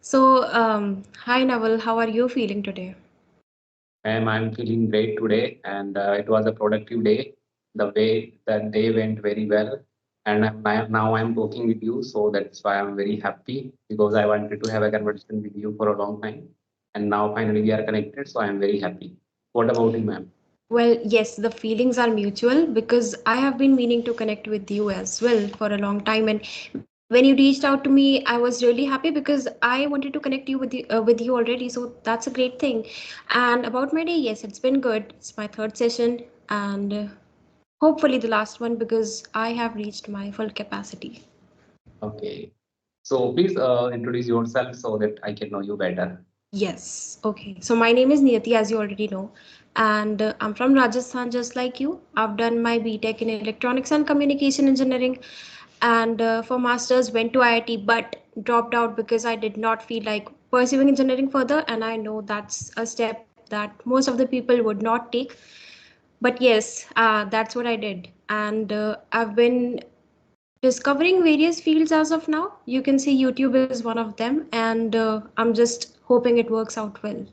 Hi Naval, how are you feeling today? I'm feeling great today, and it was a productive day. The way that day went very well, and now I'm talking with you, so that's why I'm very happy because I wanted to have a conversation with you for a long time, and now finally we are connected, so I'm very happy. What about you, ma'am? Well, yes, the feelings are mutual because I have been meaning to connect with you as well for a long time. And when you reached out to me, I was really happy because I wanted to connect you with you already. So that's a great thing. And about my day, yes, it's been good. It's my third session, and hopefully the last one because I have reached my full capacity. Okay, so please introduce yourself so that I can know you better. Yes. Okay. So my name is Niyati, as you already know, and I'm from Rajasthan, just like you. I've done my BTech in Electronics and Communication Engineering, and for masters went to IIT, but dropped out because I did not feel like pursuing engineering further, and I know that's a step that most of the people would not take. But yes, that's what I did, and I've been discovering various fields as of now. You can see YouTube is one of them, and I'm just hoping it works out well.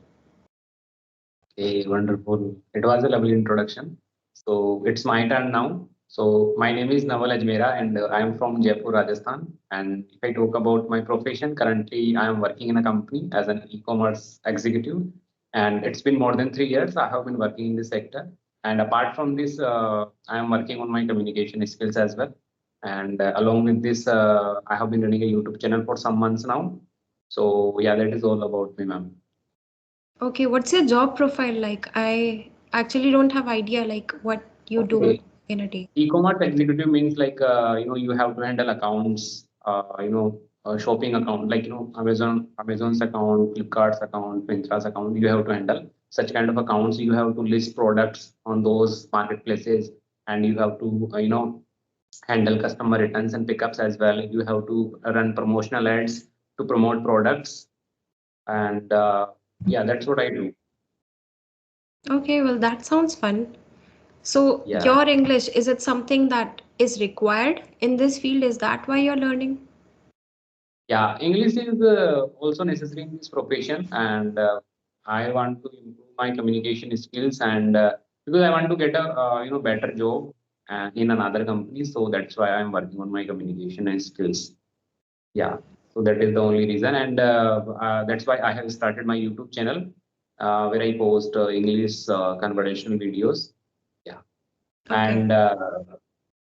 Okay, wonderful. It was a lovely introduction. So it's my turn now. So my name is Naval Ajmera and I am from Jaipur, Rajasthan. And if I talk about my profession, currently I am working in a company as an e-commerce executive. And it's been more than 3 years I have been working in this sector. And apart from this, I am working on my communication skills as well. And along with this, I have been running a YouTube channel for some months now. So yeah, that is all about me, ma'am. Okay, what's your job profile like? I actually don't have idea like what you do Okay. in a day. E-commerce executive means like you have to handle accounts, shopping account like Amazon's account, Flipkart's account, Myntra's account. You have to handle such kind of accounts. You have to list products on those marketplaces, and you have to handle customer returns and pickups as well. You have to run promotional ads to promote products, and yeah, that's what I do. Okay, well that sounds fun. So Yeah. your English, is it something that is required in this field? Is that why you're learning? Yeah, English is also necessary in this profession, and I want to improve my communication skills, and because I want to get a better job in another company, so that's why I'm working on my communication and skills. Yeah, so that is the only reason, and that's why I have started my YouTube channel where I post English conversational videos. Yeah, Okay. and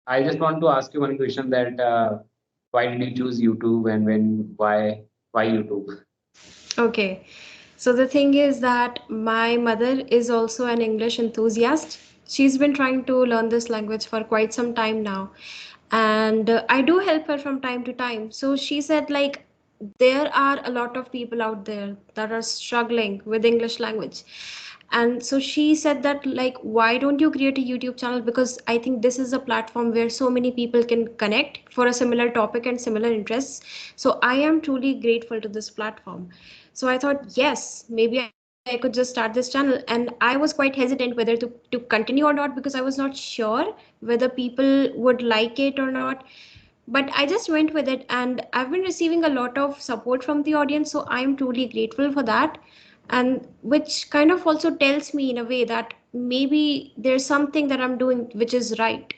I just want to ask you one question that why did you choose YouTube and why YouTube? Okay. So the thing is that my mother is also an English enthusiast. She's been trying to learn this language for quite some time now. And I do help her from time to time. So she said like there are a lot of people out there that are struggling with English language. And so she said that like why don't you create a YouTube channel, because I think this is a platform where so many people can connect for a similar topic and similar interests. So I am truly grateful to this platform. So I thought, yes, maybe I could just start this channel. And I was quite hesitant whether to continue or not because I was not sure whether people would like it or not. But I just went with it, and I've been receiving a lot of support from the audience. So I'm truly grateful for that. And which kind of also tells me in a way that maybe there's something that I'm doing which is right.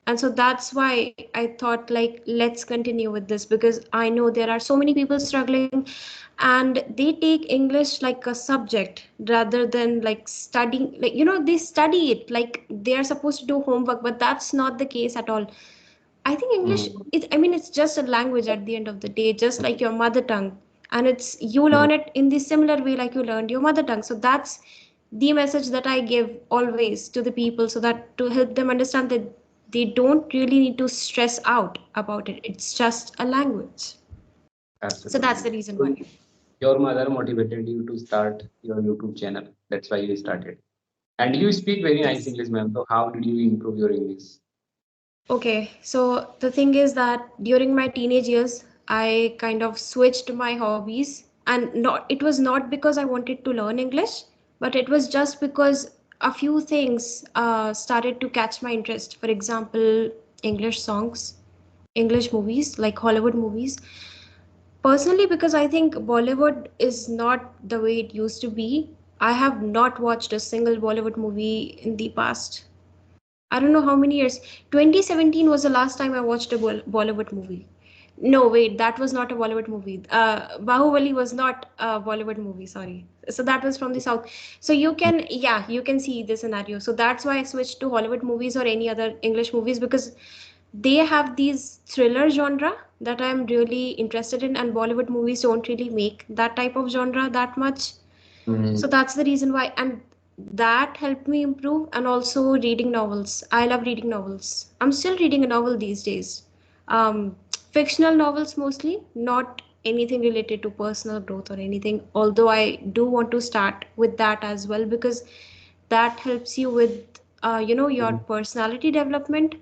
And so that's why I thought like let's continue with this, because I know there are so many people struggling and they take English like a subject rather than like studying, like they study it like they are supposed to do homework, but that's not the case at all. I think English Mm, I mean it's just a language at the end of the day, just like your mother tongue. And it's you mm. learn it in the similar way like you learned your mother tongue. So that's the message that I give always to the people, so that to help them understand that they don't really need to stress out about it. It's just a language. So that's Absolutely. the reason So why. your mother motivated you to start your YouTube channel. That's why you started. And you speak very nice Yes. English, ma'am. So how did you improve your English? Okay, so the thing is that during my teenage years, I kind of switched my hobbies, and not it was not because I wanted to learn English, but it was just because a few things started to catch my interest. For example, English songs, English movies, like Hollywood movies. Personally, because I think Bollywood is not the way it used to be. I have not watched a single Bollywood movie in the past, I don't know how many years. 2017 was the last time I watched a Bollywood movie. No, wait, that was not a Bollywood movie. Bahubali was not a Bollywood movie, sorry. So that was from the South. So you can, yeah, you can see the scenario. So that's why I switched to Hollywood movies or any other English movies because they have these thriller genre that I'm really interested in, and Bollywood movies don't really make that type of genre that much. So Mm, that's the reason why, and that helped me improve. And also reading novels. I love reading novels. I'm still reading a novel these days. Fictional novels mostly, not anything related to personal growth or anything. Although I do want to start with that as well because that helps you with, your mm, personality development.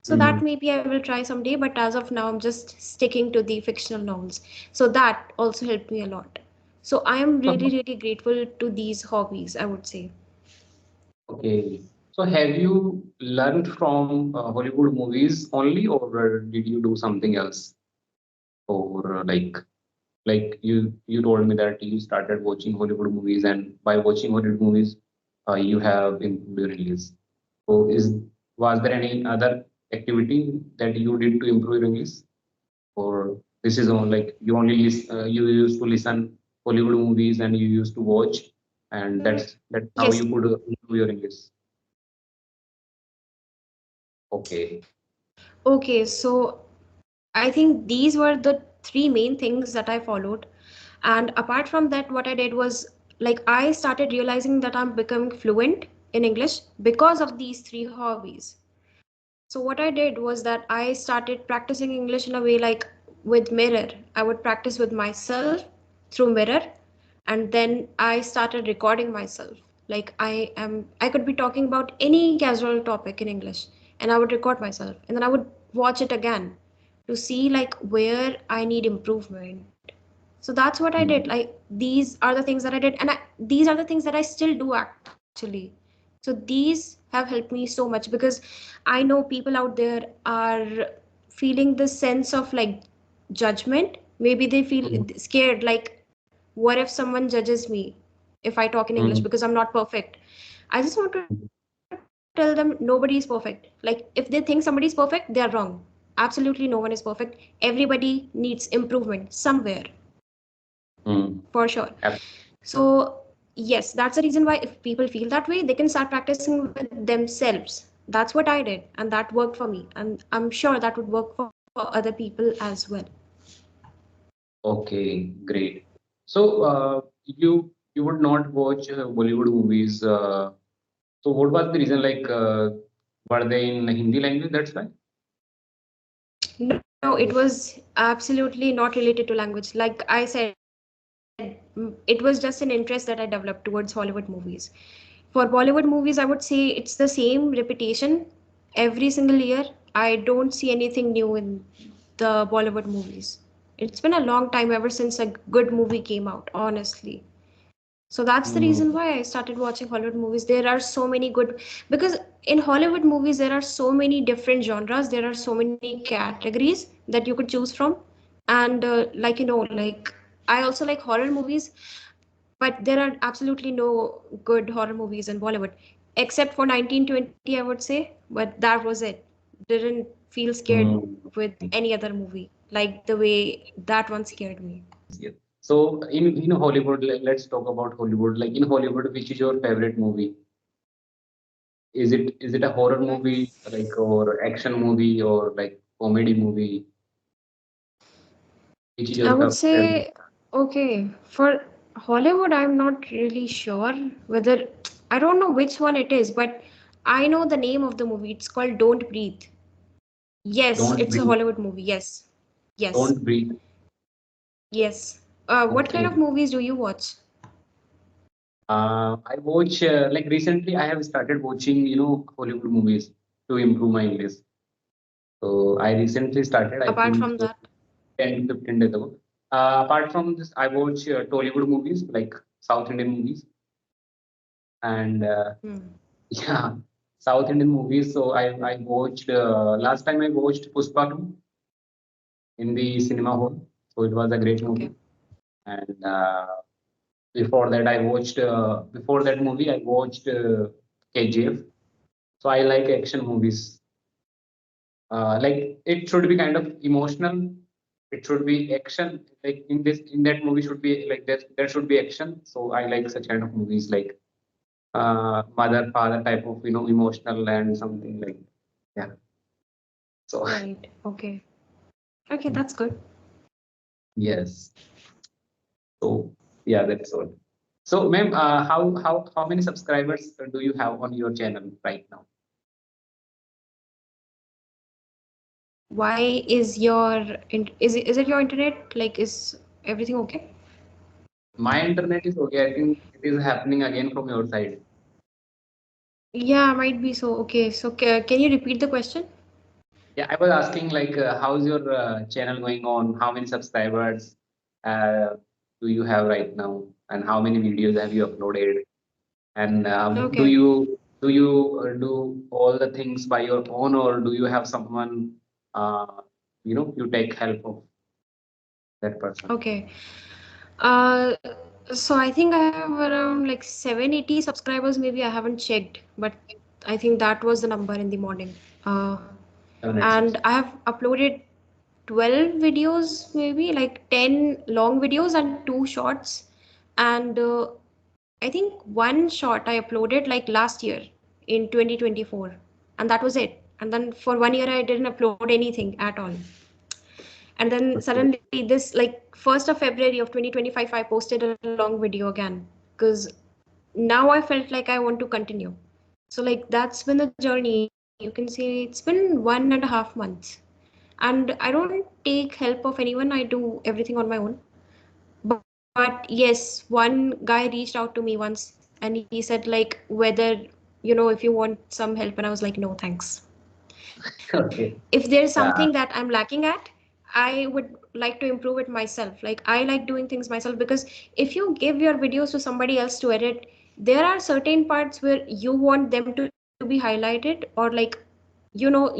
So that mm. maybe I will try someday, but as of now, I'm just sticking to the fictional novels. So that also helped me a lot. So I am So, really, really grateful to these hobbies, I would say. okay. So have you learned from Hollywood movies only, or did you do something else? Or like you told me that you started watching Hollywood movies, and by watching Hollywood movies, you have improved your English. So was there any other activity that you did to improve your English, or this is on like you used to listen Hollywood movies and you used to watch, and that's how Yes. you could improve your English. Okay. Okay, so I think these were the three main things that I followed. And apart from that, what I did was like I started realizing that I'm becoming fluent in English because of these three hobbies. So what I did was that I started practicing English in a way like with mirror. I would practice with myself through mirror, and then I started recording myself. Like I could be talking about any casual topic in English and I would record myself and then I would watch it again to see like where I need improvement. So that's what I did. Mm, Like these are the things that I did, and these are the things that I still do actually. So these have helped me so much because I know people out there are feeling this sense of like judgment. Maybe they feel mm, scared, like, what if someone judges me if I talk in English mm, because I'm not perfect? I just want to tell them nobody is perfect. Like, if they think somebody is perfect, they are wrong. Absolutely, no one is perfect. Everybody needs improvement somewhere, for sure. mm. So, yes, that's the reason why if people feel that way, they can start practicing with themselves. That's what I did, and that worked for me. And I'm sure that would work for other people as well. Okay, great. So you would not watch Bollywood movies. So what was the reason? Like, were they in Hindi language? That's why. No, it was absolutely not related to language. Like I said, it was just an interest that I developed towards Hollywood movies. For Bollywood movies, I would say it's the same repetition every single year. I don't see anything new in the Bollywood movies. It's been a long time ever since a good movie came out, honestly. So that's the reason Mm, why I started watching Hollywood movies. There are so many good, because in Hollywood movies there are so many different genres, there are so many categories that you could choose from. And like I also like horror movies, but there are absolutely no good horror movies in Bollywood except for 1920, I would say, but that was it. Didn't feel scared mm. with any other movie like the way that one scared me. Yes. So in Hollywood, let's talk about Hollywood. Like in Hollywood, which is your favorite movie? Is it a horror movie, like, or action movie, or like comedy movie? Which is I your would favorite? say, okay, for Hollywood, I'm not really sure whether, I don't know which one it is, but I know the name of the movie. It's called Don't Breathe. Yes, Don't it's a breathe. Hollywood movie. Yes. Yes. Don't breathe. Yes. What kind of Okay. movies do you watch I watch like recently I have started watching Hollywood movies to improve my English. So I recently started, I apart think from that? 10 to 15 days ago. Apart from this, I watch Tollywood movies like South Indian movies and Hmm. yeah, South Indian movies. So I watched last time I watched Puspa 2 in the cinema hall. So it was a great movie. Okay. And before that movie, I watched KGF. So I like action movies. Like it should be kind of emotional. It should be action. Like in that movie should be like that. There should be action. So I like such kind of movies like mother father type of emotional and something like yeah. So Right. Okay. Okay, that's good. yes. So yeah, that's all. So ma'am, how many subscribers do you have on your channel right now? Why is is it your internet? Like, is everything okay? My internet is okay. I think it is happening again from your side. Yeah, might be so. Okay, so can you repeat the question? Yeah, I was asking like, how's your channel going on? How many subscribers uh, do you have right now, and how many videos have you uploaded? And Okay. do you do all the things by your own, or do you have someone uh, you take help of that person? Okay. Uh, so I think I have around like 780 subscribers. Maybe I haven't checked, but I think that was the number in the morning. Uh, and I have uploaded 12 videos, maybe like 10 long videos and two shorts. And I think one short I uploaded like last year in 2024, and that was it. And then for 1 year, I didn't upload anything at all. And then Okay. suddenly this like 1st of February of 2025, I posted a long video again because now I felt like I want to continue. So like that's been the journey. You can see it's been 1.5 months, and I don't take help of anyone. I do everything on my own. But yes, one guy reached out to me once, and he said like whether if you want some help, and I was like, no thanks. If Okay. there's something that Yeah. I'm lacking at, I would like to improve it myself. Like I like doing things myself, because if you give your videos to somebody else to edit, there are certain parts where you want them to be highlighted, or like you know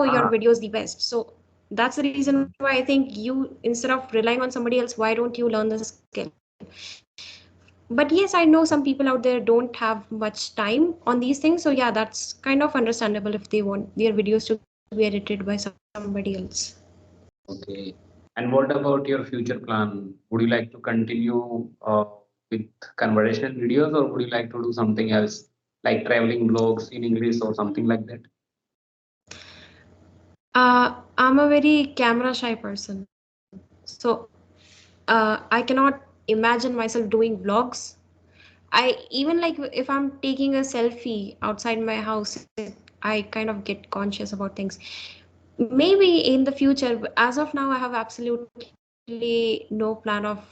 your Ah, videos the best. So that's the reason why I think you, instead of relying on somebody else, why don't you learn the skill? But yes, I know some people out there don't have much time on these things, so yeah, that's kind of understandable if they want their videos to be edited by somebody else. okay. And what about your future plan? Would you like to continue with conversational videos, or would you like to do something else, like traveling vlogs in English or something like that? I'm a very camera shy person, so I cannot imagine myself doing vlogs. I even like if I'm taking a selfie outside my house, I kind of get conscious about things. Maybe in the future, but as of now, I have absolutely no plan of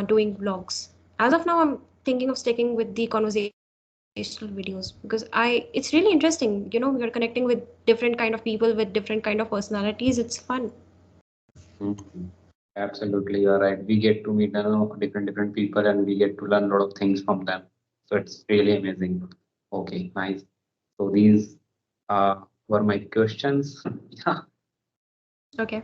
doing vlogs. As of now, I'm thinking of sticking with the conversational videos because it's really interesting. You're connecting with different kind of people with different kind of personalities. It's fun. Mhm. Absolutely, you're right. We get to meet different people, and we get to learn a lot of things from them. So it's really amazing. Okay, nice. So these were my questions. Yeah. Okay.